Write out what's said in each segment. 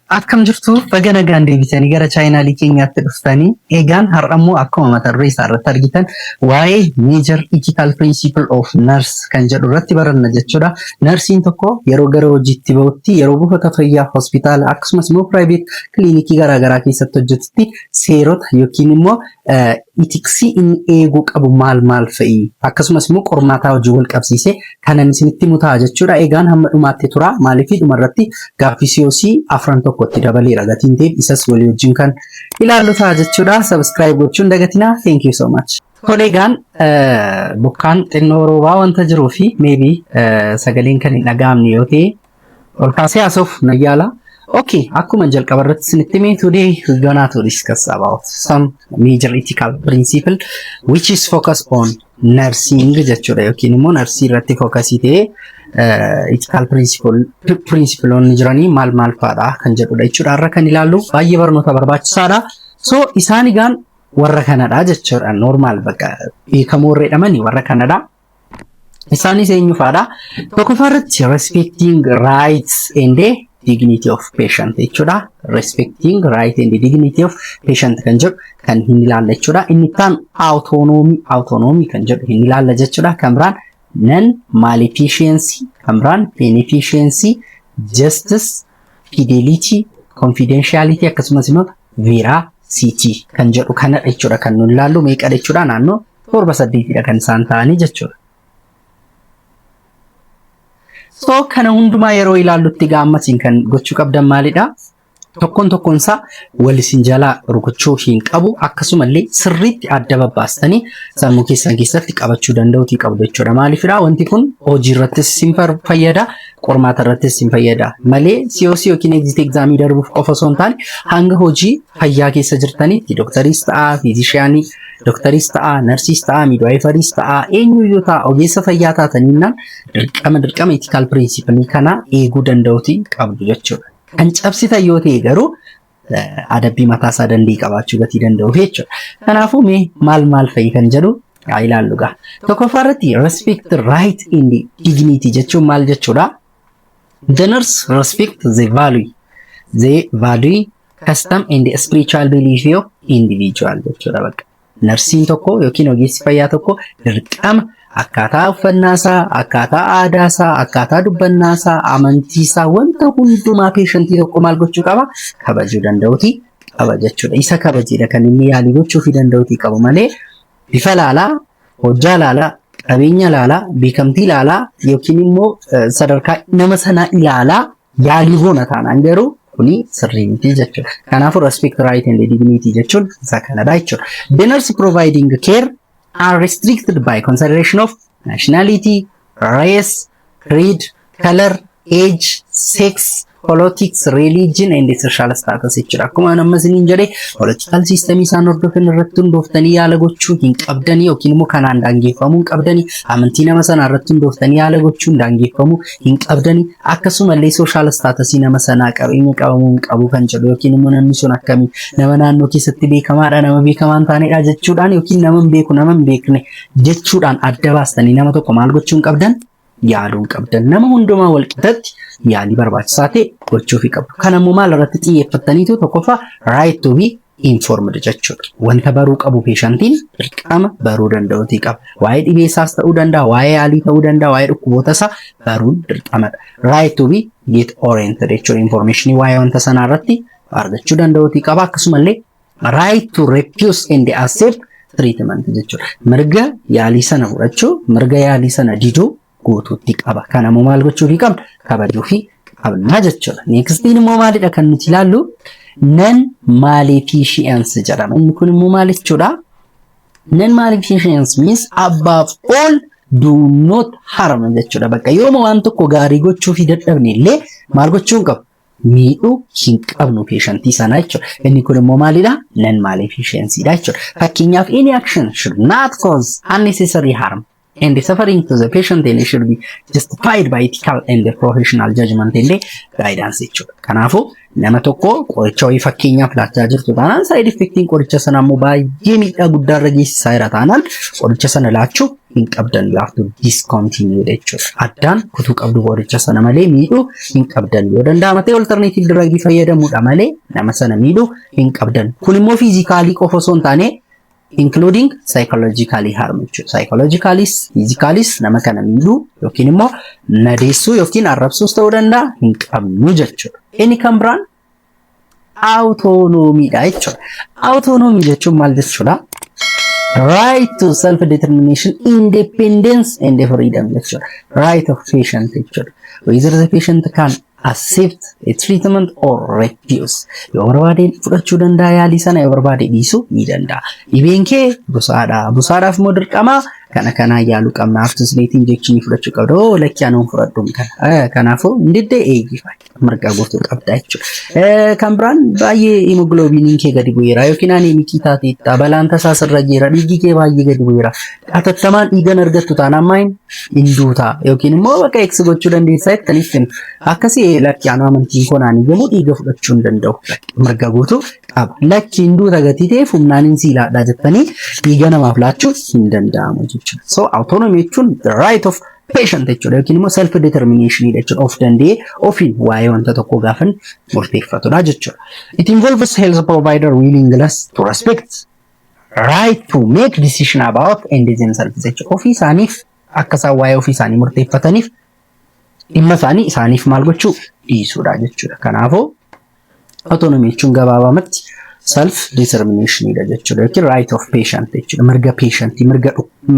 Akkam jirtu baga nagaan deebitanii gara chaayinaalii keenyaatti dhuftanii eegaan har'ammoo akkuma mata duree isaa irratti argitan waa'ee major ethical principle of nurse kan jedhu irratti baranna jechuudha. Narsiin tokko yeroo gara hojiitti ba'utti yeroo buufata fayyaa hospitaala akkasumas immoo private kliinikii garaagaraa keessatti hojjetutti seerota yookiin immoo itiksii inni eeguu qabu maal fa'i akkasumas immoo qormaataa hojii wal qabsiisee kanan isinitti mutaa jechuudha. Eegaan hamma dhumaatti tura maaliifii dhumarratti gaaffii siyoosii afran tokkotti dabaleera gatiin ta'eef isas walii wajjin kan ilaallu ta'a jechuudha. Subscribe gochuun dagatinaa. Thank you so much. Koleegaan bokkaan xinnoo roobaa wanta jiruu fi maybe sagaleen kan hin dhaga'amne yoo ta'e ol kaasee haasoof nayyaala. Okay, akkuma jalqaba irratti isinitti hime today we're gonna to discuss about some major ethical principle which is focused on nursing jechuudha yookiin immoo narsii irratti fookasii ta'ee ethical principle on jiranii maal faadha kan jedhudha jechuudha. Har'a kan ilaallu baay'ee barnoota barbaachisaadha. So isaan egaan warra kanadha jechuudha. Normal bakka beekamoo jedhamanii warra kanadha. Isaanis eenyu faadha? Tokkoffaarratti respecting rights and dignity of patient jechuudha. Respecting right and dignity of patient kan jedhu kan hin ilaalla jechuudha. Inni taan autonomy kan jedhu hin ilaalla jechuudha. Kan biraan non maleficence, kan biraan beneficency, justice, fidelity, confidentiality akkasumas immoo veracity kan jedhu kanadha jechuudha. Kan nu ilaallu meeqa jechuudha? Naannoo 7-8 kan isaan ta'anii jechuudha. So kana hundumaa yeroo ilaallutti gaammatiin kan gochuu qabdan maalidha? Tokkoon isaa wal isin jalaa rukuchuu hin qabu akkasumallee sirriitti adda babbaastanii sammuu keessan keessatti qabachuu danda'uutii qabdu jechuudha. Maaliifidha? Wanti kun hojii irrattis isin fayyada, qormaata irrattis isin fayyada. Malee COC yookiin exit examii darbuuf qofa osoo hin taane hanga hojii fayyaa keessa jirtanitti doktariis ta'a, fiizishiyaanii doktaris ta'a, narsiis ta'a, midwaayifaris ta'a, eenyuyyuu ta'a ogeessa fayyaa taataniinaan dirqama ethical principle kana eeguu danda'uutii qabdu jechuudha. Kan cabsitan yoo ta'e garuu adabbii mataa isaa danda'e qabaachuu gatii danda'u jechuudha. Kanaafuu mee maal fa'i kan jedhu ilaallu gaa. Tokkoffaarratti respect the right and dignity jechuun maal jechuudha? The nurse respect the value, custom and spiritual belief of individual jechuudha bakka. Narsiin tokko yookiin ogeessi fayyaa tokko dirqama akkaataa uffannaa isaa, akkaataa aadaa isaa, akkaataa dubbannaa isaa, amantii isaa wanta hundumaa peeshantii tokko maal gochuu qaba? Kabajuu danda'uutii qaba jechuudha. Isa kabajeedha kan inni yaalii gochuu fi danda'uutii qabu malee bifa laalaa, hojjaa laalaa, qabeenya laalaa, beekamtii laalaa yookiin immoo sadarkaa nama sanaa ilaalaa yaalii goona taanaan garuu kuni sirrii miti jechuudha. Kanaafuu respect right and dignity jechuun isa kanadha jechuudha. The nurse providing care are restricted by consideration of nationality, race, creed, color, age, sex, politics, religion and social status jechuudha. Akkuma amma isiniin jedhe political system isaan hordofan irratti hundooftanii yaala gochuu hin qabdanii yookiin immoo kanaan daangeffamuu hin qabdanii amantii nama sanaa irratti hundooftanii yaala gochuu daangeffamuu hin qabdanii akkasumallee social status nama sanaa qabeenya qabamuu hin qabu kan jedhu yookiin immoo namni sun akkamii nama naannoo keessatti beekamaadha nama beekamaa hin taanedha jechuudhaan yookiin nama hin beeku nama hin beekne jechuudhaan adda baastanii nama tokko maal gochuu hin qabdan? Yaaluu hin qabdan. Nama hundumaa wal qixatti yaalii barbaachisaa ta'e gochuu fi qabdu. Kanammoo maal irratti xiyyeeffataniitu tokkoffaa right to be informed jechuudha. Wanta baruu qabu peeshantiin dirqama baruu danda'uutii qaba. Waa'ee dhibeessaas ta'uu danda'a, waa'ee yaalii ta'uu danda'a, waa'ee dhukkuboota isaa baruun dirqamadha. Right to be get oriented jechuudha. Informationii waa'ee wanta sanaa irratti argachuu danda'uutii qaba. Akkasumallee right to refuse and accept treatment jechuudha. Mirga yaalii sana fudhachuu, mirga yaalii sana diduu guutuutti qaba. Kanammoo maal gochuu fi qabna? Kabajuu fi qabna jechuudha. Neextiin immoo maalidha kan nuti ilaallu? Non maleficence jedhama. Inni kun immoo maal jechuudha? Non maleficence means above all do not harm jechuudha. Bakka yooma waan tokko gaarii gochuu fi dadhabne illee maal gochuu hin qabu? Miidhuu hin qabnu peeshantii sana jechuudha. Inni kun immoo maalidha? Non maleficence dha jechuudha. Fakkeenyaaf any action should not cause unnecessary harm and suffering to the patient and should be justified by ethical and professional judgment and guidance jechuudha. Kanaafuu nama tokko qoricha wayii fakkeenyaaf laachaa jirtu taanaan side effectiin qoricha sana immoo baay'ee miidhaa guddaa irra geessisaa jira taanaan qoricha sana laachuu hin qabdan you have to discontinue jechuudha. Addaan kutuu qabdu booricha sana malee miidhuu hin qabdan yoo danda'ama ta'e alternative drug fayyadamuudha malee nama sana miidhuu hin qabdan. Kun immoo physically qofa osoo hin taane including psychologically harm jechuudha. Psychologically, physically nama kana miidhuu yookiin immoo nadeessuu yookiin arrabsuus ta'uu danda'a hin qabnu jechuudha. Inni kan biraan autonomy dha jechuudha. Autonomy jechuun maal jechuudha? Right to self-determination, independence and freedom jechuudha. Right of patient jechuudha. Whether the patient can accept a treatment or refuse. Yoo barbaade fudhachuu danda'a yaalii sana, yoo barbaade dhiisuu ni danda'a. Dhibeen kee busaadha. Busaadhaaf immoo dirqama kana yaaluu qabna. Aftusneet injection fudhachuu qabda. Oo lakkii anuun fudhadhuun kana. Kanaafuu ndidde eegifa. Marga gootuu qabda jechuudha. Kan biraan baay'ee hemoglobiniin kee gadi bu'eera yookiin aneemikii taateetta balaan tasaa sirra jira dhiigni kee baay'ee gadi bu'eera. Atattamaan dhiigan argattu taanaan maayini hinduuta yookiin immoo bakka eegsi gochuu dandeessaa jettaniif akkasii lakkii anu amantii koonaan yommuu dhiiga fudhachuu hin danda'u. Marga gootuu qaba. Lakkii hinduuta gatii ta'eef humnaan hin siilaadha jettanii dhiiga namaaf laachuu hin danda'amu jechuudha. So autonomy jechuun the right of patient jechuudha yookiin immoo self determination jechuudha of danda'ee ofiin waa'ee wanta tokko gaafan murteeffatudha jechuudha. It involves health provider willingness to respect right to make decision about and themselves jechuudha. Ofii isaaniif akka isaan waa'ee ofii isaanii murteeffataniif dhimma isaaniif maal gochuu dhiisuudha jechuudha. Kanaafuu autonomy jechuun gabaabamatti self determination jechuudha yookiin right of patient jechuudha. Mirga patient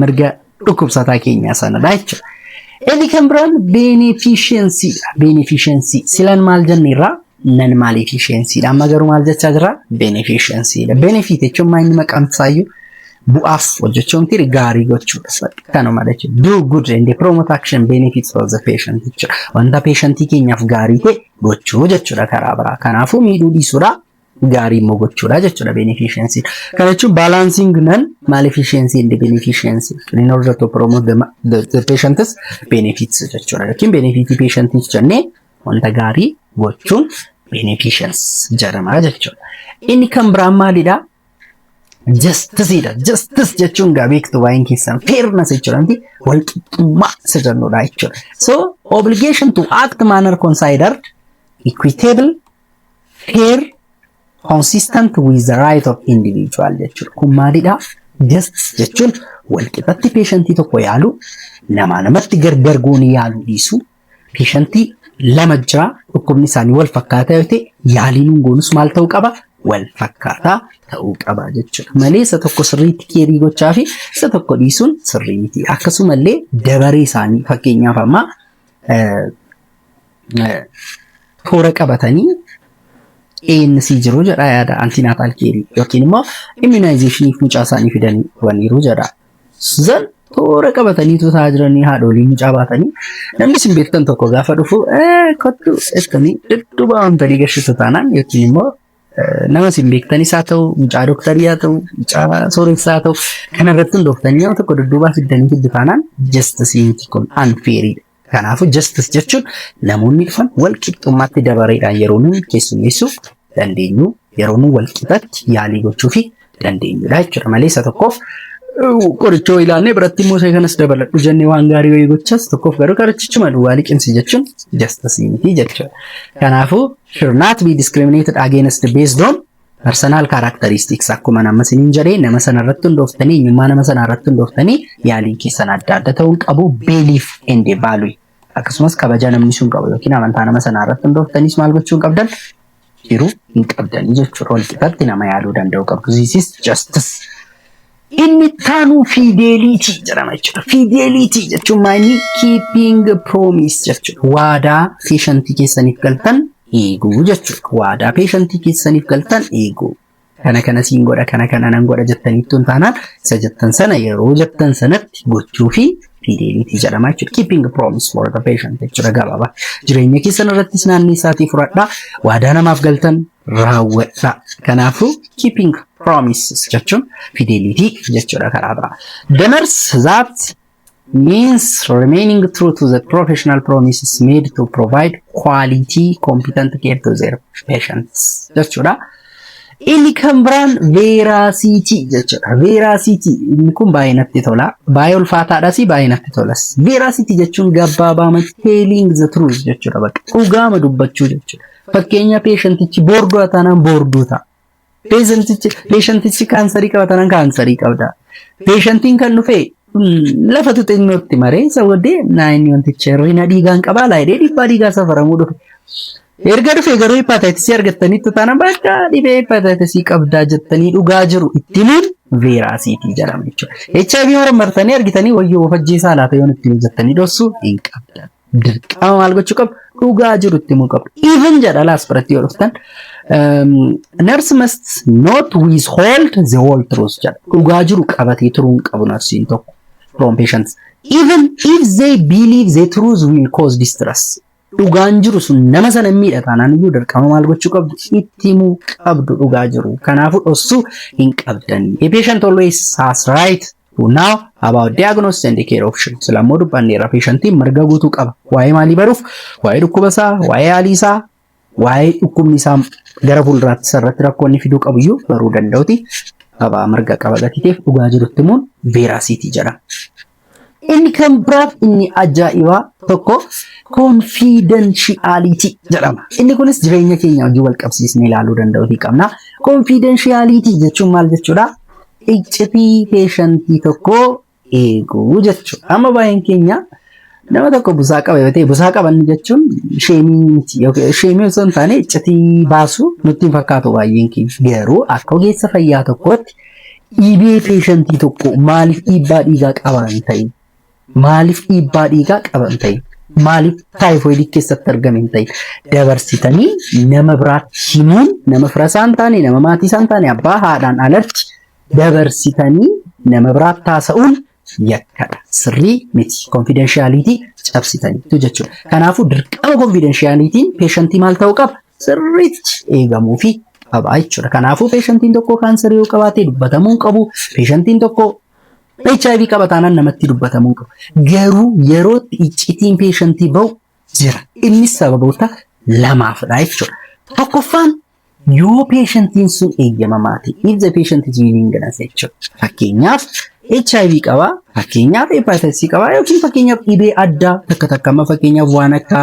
mirga dhukkubsataa keenya sanadha jechuudha. Inni kan biraan beneficiency silan maal jennirraa nan maleficiency amma garuu maal jechaa jira beneficiency benefit jechuun maal inni maqaan isaayyuu bu'aaf hojjechuun tiri gaarii gochuudha. Kanuma jechuudha do good and promote action benefits of the patient jechuudha. Wanta patientii keenyaaf gaarii ta'e gochuu jechuudha karaa biraa. Kanaafuu miidhuu dhiisuudha gaarii immoo gochuudha jechuudha beneficiency. Kana jechuun balancing nan maleficiency and beneficiency in order to promote the patient's benefits jechuudha. Yookiin benefit patientii jennee wanta gaarii gochuun beneficiency jedhama jechuudha. Inni kan biraan maalidha? Justice jechuun beektu waa'een keessan fairness jechuudha. Walqixxummaa jedhamudha jechuudha. So obligation to act manner considered equitable, fair, consistent with the right of individual jechuudha. Kun maalidha? Justice jechuun walqixxatti patientii tokko yaalu namatti gargar goonii yaaluu dhiisu patientii lama jira dhukkubni isaanii wal fakkaataa yoo ta'e yaaliin goonus maal ta'uu qaba? Wal fakkaataa ta'uu qaba jechuudha. Malee isa tokko sirriitti keerii gochaa fi isa tokko dhiisuun sirriitti. Akkasumallee dabaree isaanii fakkeenyaaf amma toora qabatanii ANC jiru jedha yaada antinatal keerii yookiin immoo immunization mucaa isaanii fidanii waniiru jedha. Zan toora qabatanii tuutaa jiranii haadholii mucaa baatanii namni sin beektan tokko gaafa dhufu kottu ettanii dhudhuba wantanii gashitu taanaan yookiin immoo nama sin beektanis haa ta'u mucaa dooktarii haa ta'u mucaa sooressaa haa ta'u kanarratti hundooftanii nama tokko dudduubaa fiddanii fiddu taanaan justice kun unfairidha. Kanaafuu justice jechuun namoonni dhufan wal qixxummaatti dabareedhaan yeroo nuyi keessummeessuu dandeenyu yeroo nuyi wal qixatti yaalii gochuu fi dandeenyudha jechuudha. Malee isa tokkoof qorichoo ilaalnee biratti immoo isa kanas dabaladhu jennee waan gaarii wayii gochas tokkoof garuu qorichichuma duwwaa liqimsi jechuun justice miti jechuudha. Kanaafuu should not be discriminated against based on personal characteristics akkuma nama siniin jedhee nama sana irratti hundooftanii eenyummaa nama sana irratti hundooftanii yaalii keessan adda adda ta'uu qabu belief and value akkasumas kabaja namni sun qabu yookiin amantaa nama sana irratti hundooftaniis maal gochuu qabdan jiruu hin qabdanii jechuudha. Wal qixatti nama yaaluu danda'u qabdu. This is justice. Inni taanuu fidelity jedhama jechuudha. Fidelity jechuun maali? Keeping promise jechuudha. Waadaa patientii keessaniif galtan eeguu jechuudha. Waadaa patientii keessaniif galtan eeguu. Kana siin godha kana nan godha jettaniitu hin taanaan isa jettan sana yeroo jettan sanatti gochuu fi fidelity jedhama jechuudha. Keeping promise for the patient jechuudha gabaabaa. Jireenya keessan irrattis naannoo isaatii fudhadhaa. Waadaa namaaf galtan raawwadhaa. Kanaafuu keeping promises jechuun fidelity jechuudha karaa biraa. The nurse that means remaining true to the professional promises made to provide quality competent care to their patients jechuudha. Inni kan biraan veeraasiitii jechuudha. Veeraasiitii inni kun baay'ee natti tola. Baay'ee ulfaataadhas baay'ee natti tolas. Veeraasiitii jechuun gabaabaamatti telling the truth jechuudha. Bakka dhugaama dubbachuu jechuudha. Fakkeenya peeshantichi boorduu taanaan boorduu ta'a. Peeshantichi kaansarii qaba taanaan kaansarii qabda. Peeshantiin kan dhufe lafa xixinnootti maree isa waddee naayinii wanticha yeroo hin dhiigaan qabaa laayidee dhiibbaa dhiigaa safaramuu dhufe. Erga dhufee garuu hepatitis argattanitti taanaan bakka dhibee hepatitis qabdaa jettanii dhugaa jiru itti himuun veeraasiitii jedhama jechuudha. HIV marmartanii argitanii wayyoo ofajjiisaa laata yoon itti hojjettanii dhossuu hin qabdan. Dirqama maal gochuu qabu? Dhugaa jiru itti himuu qabu. Even jedha laas biratti yoo dhuftan nurse must not withhold the whole truth jedha. Dhugaa jiru qabatee turuu hin qabu narsiin tokko from patients. Even if they believe the truth will cause distress. Dhugaan jiru sun nama sana miidha taanaan iyyuu dirqama maal gochuu qabdu? Itti himuu qabdu dhugaa jiru. Kanaafuu dhossuu hin qabdani. A patient always has right to know about diagnosis and care options. Lammoo dubbanneera patientiin marga guutuu qaba. Waa'ee maalii baruuf? Waa'ee dhukkuba isaa, waa'ee yaalii isaa, waa'ee dhukkubni isaa gara fuulduraatti sarratti rakkoonni fiduu qabu iyyuu baruu danda'uti. Qaba marga qaba gatiteef dhugaa jirutti immoo veeraasiitii jedhama. Inni kan biraaf inni ajaa'ibaa tokko confidentiality jedhama. Inni kunis jireenya keenya hojii wal qabsiisnee ilaaluu danda'uutii qabna. Confidentiality jechuun maal jechuudha? Iccitii peeshantii tokko eeguu jechuudha. Amma baay'een keenya nama tokko busaa qaba yoo ta'e busaa qaban jechuun sheemii osoo hin taane iccitii baasu nutti hin fakkaatu baay'een keenya. Garuu akka ogeessa fayyaa tokkotti dhibee peeshantii tokko maaliif dhiibbaa dhiigaa qaban ta'e? Maaliif dhiibbaa dhiigaa qaban ta'e? Maaliif taayifoidii keessatti argame ta'e? Dabarsitanii nama biraatti himuun nama fira isaan taane nama maatii isaan taane abbaa haadhaan alatti dabarsitanii nama biraatti taasa'uun yakkadha. Sirrii miti. Confidentiality cabsitaniitu jechuudha. Kanaafuu dirqama confidentiality'n peeshantii maal ta'uu qaba? Sirriitti eegamuufi qaba jechuudha. Kanaafuu peeshantiin tokko kaansarii yoo qabaate dubbatamuu hin qabu. Peeshantiin tokko HIV qaba taanaan namatti dubbatamuu qabu. Garuu yerootti iccitiin peeshantii ba'u jira. Innis sababoota lamaafidha jechuudha. Tokkoffaan yoo peeshantiin sun eeyyamamaati. If the patient is willingness jechuudha. Fakkeenyaaf HIV qaba, fakkeenyaaf hepatitis qaba yookiin fakkeenyaaf dhibee addaa takka amma fakkeenyaaf waan akka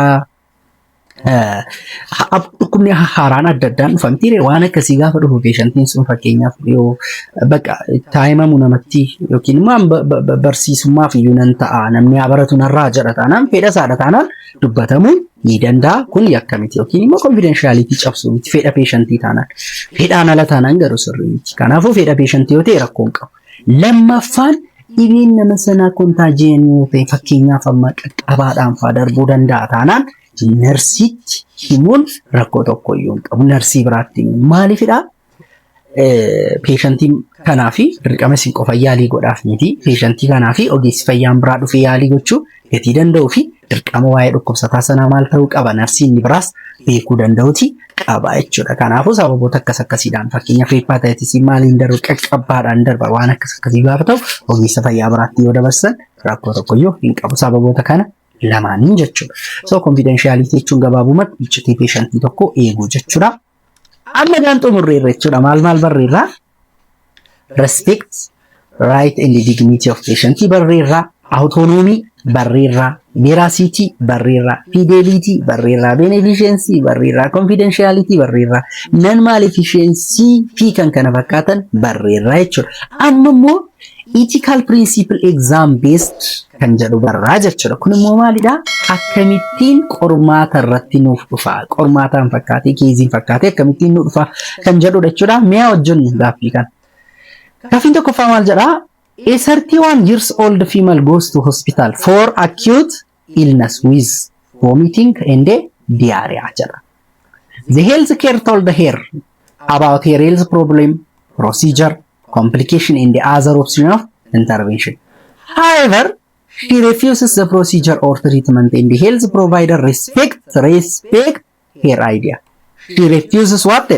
dhukkubni haaraan adda addaan dhufamti waan akkasii gaafa dhufu peeshantiin sun fakkeenyaaf yoo bakka taayimamu namatti yookiin immoo barsiisummaaf iyyuu nan ta'a namni haa baratu narraa jedha taanaan fedha isaadha taanaan dubbatamuun ni danda'a kun yakka miti yookiin immoo confidentiality cabsuu miti fedha peeshantii taanaan fedhaan ala taanaan garuu sirrii miti. Kanaafuu fedha peeshantii yoo ta'e rakkoon qabu. Lammaffaan dhibeen nama sanaa kontaajiyen yoo ta'e fakkeenyaaf amma qaqqabaadhaan fa'aa darbuu danda'a taanaan narsiitti himuun rakkoo tokko iyyuu hin qabu. Narsii biraatti maaliifidha? Peeshantii kanaafi dirqama isin qofa yaalii godhaaf miti. Peeshantii kanaafi ogeessi fayyaan biraa dhufee yaalii gochuu gatii danda'uu fi dirqama waa'ee dhukkubsataa sanaa maal ta'uu qaba? Narsiin biraas beekuu danda'uuti qaba jechuudha. Kanaafuu sababoota akkasiidhaan fakkeenyaaf hepatitis maaliin darbu qaqqabbaadhaan darba waan akkasii gaafa ta'u ogeessa fayyaa biraatti yoo dabarsan rakkoo tokko iyyuu hin qabu. Sababoota kana lamaaniin jechuudha. So confidentiality jechuun gabaabumatti iccitii peeshantii tokko eeguu jechuudha. Amma gaan xumurreerra jechuudha. Maal barreerraa? Respect, right and dignity of patient barreerraa. Autonomy barreerraa. Veracity barreerraa. Fidelity barreerraa. Beneficency barreerraa. Confidentiality barreerraa. Non-maleficency fi kan kana fakkaatan barreerraa jechuudha. Amma immoo ethical principle exam based kan jedhu barraa jechuudha. Kun immoo maalidha? Akkamittiin qormaata irratti nuuf dhufa? Qormaataan fakkaatee keeziin fakkaatee akkamittiin nuuf dhufa kan jedhudha jechuudha. Mi'a wajjin gaaffii kan. Gaaffiin tokkoffaa maal jedhaa? A 31 years old female goes to hospital for acute illness with vomiting and diarrhea jedha. The healthcare told her about her health problem, procedure, complication and the other option of intervention. However, she refuses the procedure or treatment and the health provider respect her idea. She refuses what?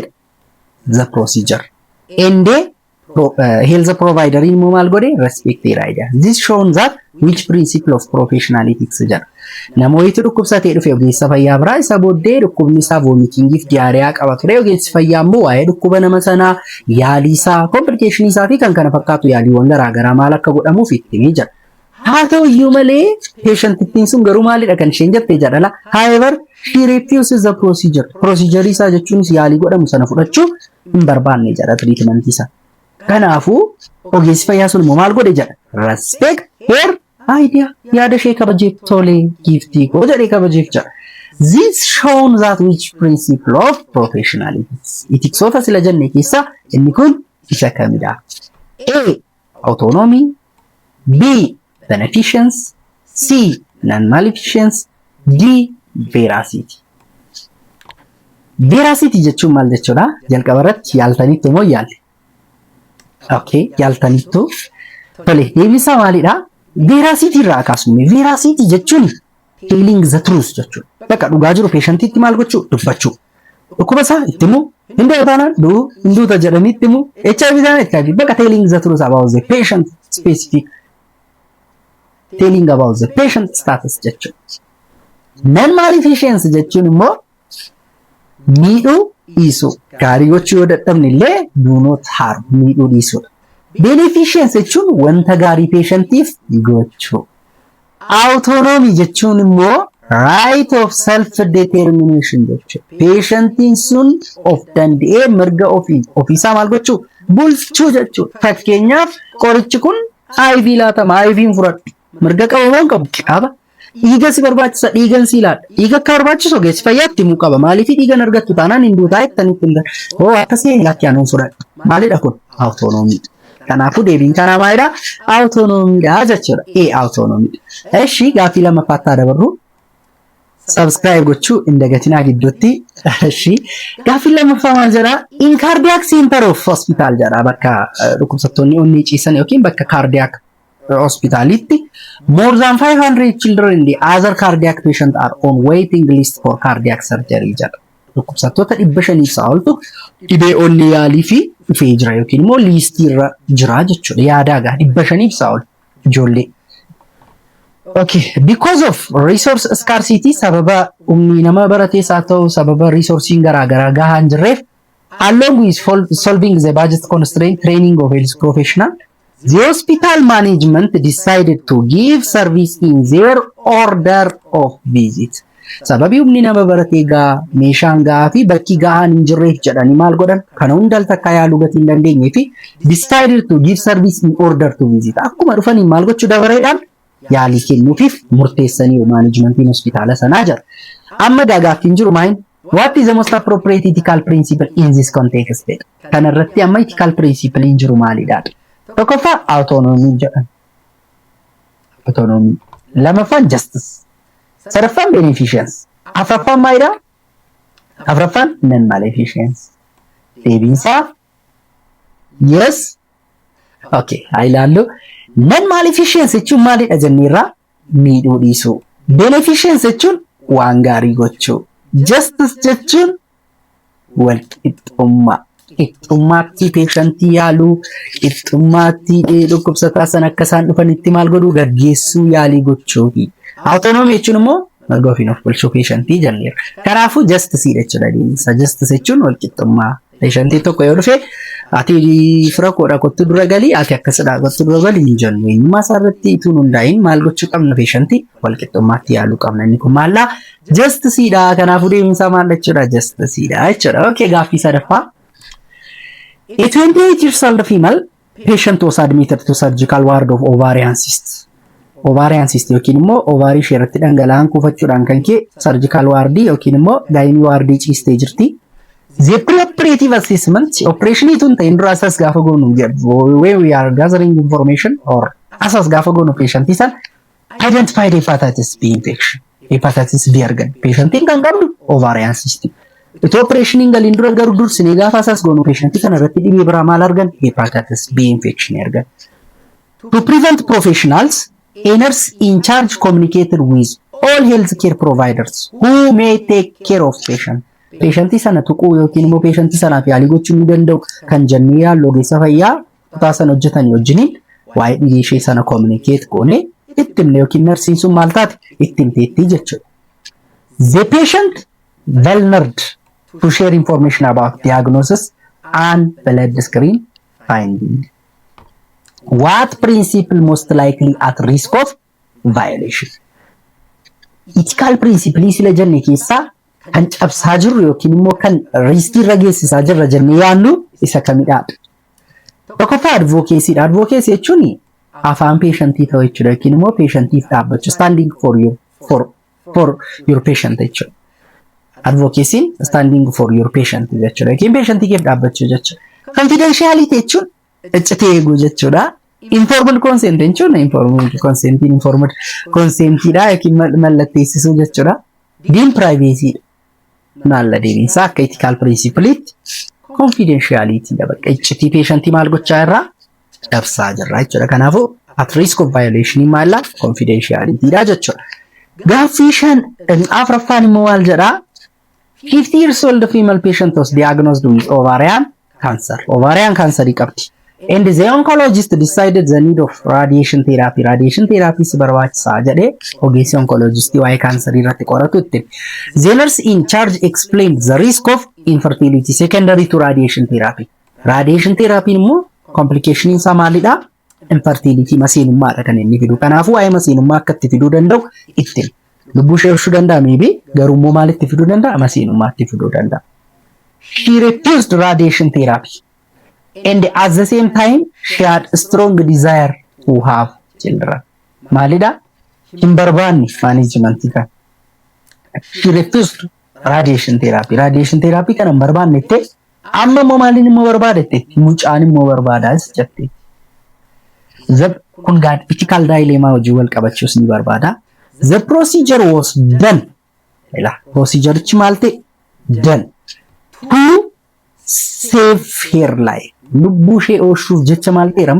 The procedure and the health provider in momal gode respect their idea. This shown that which principle of professional ethics jar. Namooti dhukkubsatee dhufe ogeessa fayyaa biraa isa booddee dhukkubni isaa vomitingiif diyaariyaa qaba ture ogeessi fayyaa immoo waa'ee dhukkuba nama sanaa yaalii isaa complication isaa fi kan kana fakkaatu yaaliiwwan garaa garaa maal akka godhamuuf itti himee jira. Haa ta'u iyyuu malee patient ittiin sun garuu maalidha kan isheen jettee jedhala. However, she refuses the procedure. Procedure isaa jechuun yaalii godhamu sana fudhachuu hin barbaanne jedha treatment isaa. Kanaafuu ogeessi fayyaa sun immoo maal godhe jedha. Respect her idea. Yaada ishee kabajeef tolee giiftii koo jedhee kabajeef jedha. This shown that which principle of professional ethics sila jenne keessa inni kun isa kamidha. A. Autonomy. B. Beneficence. C. Non-maleficence. D. Veracity. Veracity jechuun maal jechuudha? Jalqaba irratti yaaltanitti moo yaalle? Okay, yaaltanittu. Tole, deebisaa maalidha? Veracity irraa kaasume. Veracity jechuun telling the truth jechuudha. Bakka dhugaa jiru patientitti maal gochuu? Dubbachuu. Dhukkuba isaa itti himuu, hinduu taanaan hinduuta jedhanii itti himuu, HIV taanaan itti himuu. Bakka telling the truth about the patient specific. Telling about the patient status jechuudha. Non-maleficence jechuun immoo miidhuu dhiisuu. Gaarii gochuu yoo dadhabne illee do not harm miidhuu dhiisuudha. Beneficence jechuun wanta gaarii patientiif gochuu. Autonomy jechuun immoo right of self-determination jechuudha. Patientiin sun of danda'ee mirga ofiisaa maal gochuu? Bulchuu jechuudha. Fakkeenyaaf qorichi kun IV laatama. IV'n fudhadhu. Mirga qabamaan qabu qaba. Dhiiga si barbaachisa dhiigan si ilaala. Dhiiga akka barbaachisu ogeessi fayyaatti himuu qaba. Maaliif dhiigan argattu taanaan hinduu taayettanitti hin galu. Oo akkasii laatti aanuun fudhadhu. Maalidha kun? Autonomy. Kanaafuu deebiin kanaa maalidha? Autonomiidha jechuudha. Autonomiidha. Eshi gaaffii lammaffaatti dabarru. Subscribe gochuu hin dagatinaa gidduutti. Eshi gaaffii lammaffaa maal jedhaa? In cardiac center of hospital jedhaa bakka dhukkubsattoonni onnee ciisan yookiin bakka cardiac hospitalitti more than 500 children in the other cardiac patient are on waiting list for cardiac surgery jedha. Dhukkubsattoota 500 oltu dhibee onnee yaalii fi dhufee jira yookiin immoo liistii irra jira jechuudha. Yaadaagaa 500 ol ijoollee. Okay, because of resource scarcity sababa ummi nama baratees haa ta'u sababa resourcing garaa garaa gahaa hin jirreef along with solving the budget constraint training of health professional the hospital management decided to give service in their order of visit. Sababii humni nama baratee gaa meeshaan gaa fi bakki gahaan hin jirreef jedhanii maal godhan kana hundal takka yaaluu gatii hin dandeenye fi decided to give service in order to visit. Akkuma dhufanii maal gochuu dabareedhaan yaalii kennuufiif murteessanii managementiin hospitaala sanaa jira. Amma gaaffiin jiru maayin? What is the most appropriate ethical principle in this context? Kana irratti amma ethical principle hin jiru maalidha? Tokkoffaa autonomy jedhan. Autonomy. Lamaffaan justice. Sadaffaan beneficence. Afraffaan maalidha? Afraffaan non-maleficence. Deebiinsaa yes. Okay, haa ilaallu. Non-maleficence jechuun maalidha jenneerraa? Miidhuu dhiisuu. Beneficence jechuun waan gaarii gochuu. Justice jechuun wal qixxummaa. Qixxummaatti patientii yaaluu, qixxummaatti dhukkubsataa sana akka isaan dhufanitti maal godhuu gaggeessuu yaalii gochuufi. Autonomy jechuun immoo mirga ofiin of bulchuu patientii jenneera. Kanaafuu justice jechuudha deemsa. Justice jechuun wal qixxummaa. Patientii tokko yoo dhufe ati fira koodha kottu dura galii ati akkasidha kottu dura galii hin jennu. Eenyummaa isaarratti ituun hundaa'in maal gochuu qabna patientii wal qixxummaatti yaaluu qabna. Inni kun maallaa justiceedha. Kanaafuu deemsa maal jechuudha justiceedha jechuudha. Okay, gaaffii sadaffaa. A 28 years old female patient was admitted to surgical ward of ovarian cyst. Ovarian cyst yookiin immoo ovarii ishee irratti dhangala'aan kuufachuudhaan kan ka'e surgical ward yookiin immoo gaayinii wardii ciistee jirti. The pre-operative assessment operation itun ta'in dura asas gaafa goonu when we are gathering information or asas gaafa goonu patient isan identified hepatitis B infection. Hepatitis B argan. Patientiin kan qabdu ovarian cyst. Itu operation galiin dura garuu dursinee gaafa asas goonu patientii kana irratti dhibee biraa maal argan? Hepatitis B infection argan. To prevent professionals, a nurse in charge communicated with all healthcare providers who may take care of patient. Patientii sana tuquu yookiin immoo patientii sanaaf yaalii gochuu ni danda'u kan jennee yaallu ogeessa fayyaa kutaa sana hojjetan wajjiniin waa'ee dhibee ishee sana communicate goone itti himne yookiin narsiin sun maal taate itti himteetti jechuudha. The patient vulnerable to share information about diagnosis and blood screen finding. What principle most likely at risk of violation? Ethical principle sila jenne keessaa kan cabsaa jirru yookiin immoo kan riskii irra geessisaa jirra jennee yaannu isa kamidhaadha. Tokkoffaa advocacyidha. Advocacy jechuun afaan patientii ta'uu jechuudha yookiin immoo patientiif dhaabbachuu standing for your patient jechuudha. Advocacy standing for your patient jechuudha yookiin patientiif dhaabbachuu jechuudha. Confidentiality jechuun iccitee eeguu jechuudha. Informal consent jechuun informal consentidha yookiin mallatteessisuu jechuudha. Being privacy maal deebiinsa akka ethical principle confidentiality da bakka iccitii patientii maal gochaa irraa dabsaa jirra jechuudha. Kanaafuu at risk of violation maalla confidentiality da jechuudha. Gaaffii 5 afraffaan immoo maal jedha? 50 years old female patient was diagnosed with ovarian cancer. Ovarian cancer qabdi. And the oncologist decided the need of radiation therapy. Radiation therapy is barbaachisaa jedhee ogeessi oncologist waa'ee kaansarii irratti qoratu itti. The nurse in charge explained the risk of infertility secondary to radiation therapy. Radiation therapy immoo complication isaa maalidha? Infertility maseenummaadha kan inni fidu. Kanaafuu waa'ee maseenummaa akka itti fiduu danda'u itti. Lubbuu ishee oolchuu danda'a maybe garuu immoo maal itti fiduu danda'a? Maseenummaa itti fiduu danda'a. She refused radiation therapy. And at the same time, she had a strong desire to have children. Malida, Kimbarban management. She refused radiation therapy. Radiation therapy can barban nete. Amma momalin mo barbadete. Muchani mo barbadas jette. The kungat ethical dilemma ujual kabachus ni barbada. The procedure was done. Ela procedure chimalte done to save her life. Lubbuu ishee oolchuuf jecha maal ta'eeram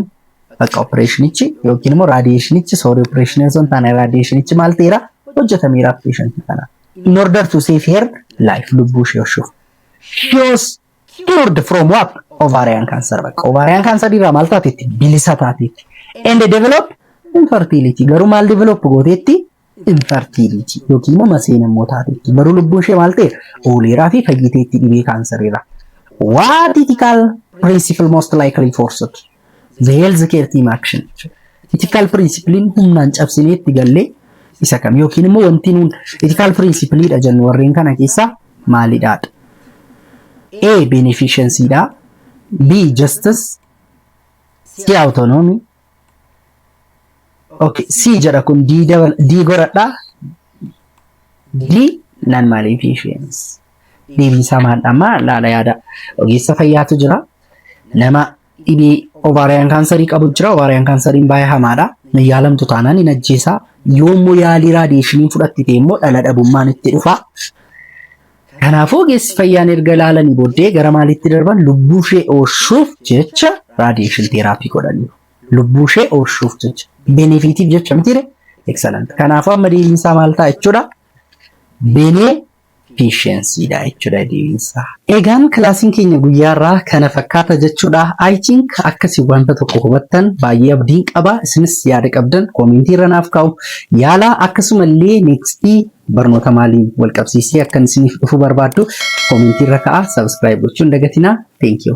bakka operaationichi yookiin immoo raadiyeeshinichi operaationiin sun taane raadiyeeshinichi maal ta'eera hojjetameera patientii kana. In order to save her life lubbuu ishee oolchuuf. She was cured from what? Ovarian cancer. Bakka ovarian cancer irraa maal taateetti bilisa taateetti. And develop infertility. Garuu maal develop gooteetti infertility yookiin immoo maseenummaa taateetti. Garuu lubbuu ishee maal ta'e ooleeraa fi fayyiteetti dhibee kaansarii. What ethical principle most likely forced? The healthcare team action. Ethical principle humnaan cabsineetti galle isa kam yookiin immoo wanti nuun ethical principle dha jennu warreen kana keessaa maalidha? A beneficiency dha, B justice, C autonomy. Okay, C jedha kun D godhadha, D non maleficence. Deebiin isaa maadhamaa laala yaada ogeessa fayyaatu jira. Nama dhibee ovarian cancer qabu jira. Ovarian cancer baay'ee hamaadha. Yaalamtu taanaan hin ajjeesaa. Yoommoo yaalii raadiyeeshinii fudhattite immoo dhala dhabummaan itti dhufa. Kanaafuu ogeessi fayyaan erga laalanii booddee gara maalitti darban lubbuu ishee oolchuuf jecha raadiyeeshin therapy godhaniiru. Lubbuu ishee oolchuuf jecha benefiitiif jecha mitiire excellent. Kanaafuu amma deebiin isaa maal ta'a jechuudha? Beneficiency dha jechuudha deebiinsaa. Egaan kilaasiin keenya guyyaarraa kana fakkaata jechuudha. I think akkasii wanta tokko hubattan baay'ee abdiin qaba. Isinis yaada qabdan koomentii irra naaf kaa'u. Yaala akkasumallee next barnoota maaliin wal qabsiisee akkan isiniif dhufu barbaaddu koomentii irra kaa'a. Subscribe gochuun dagatinaa. Thank you.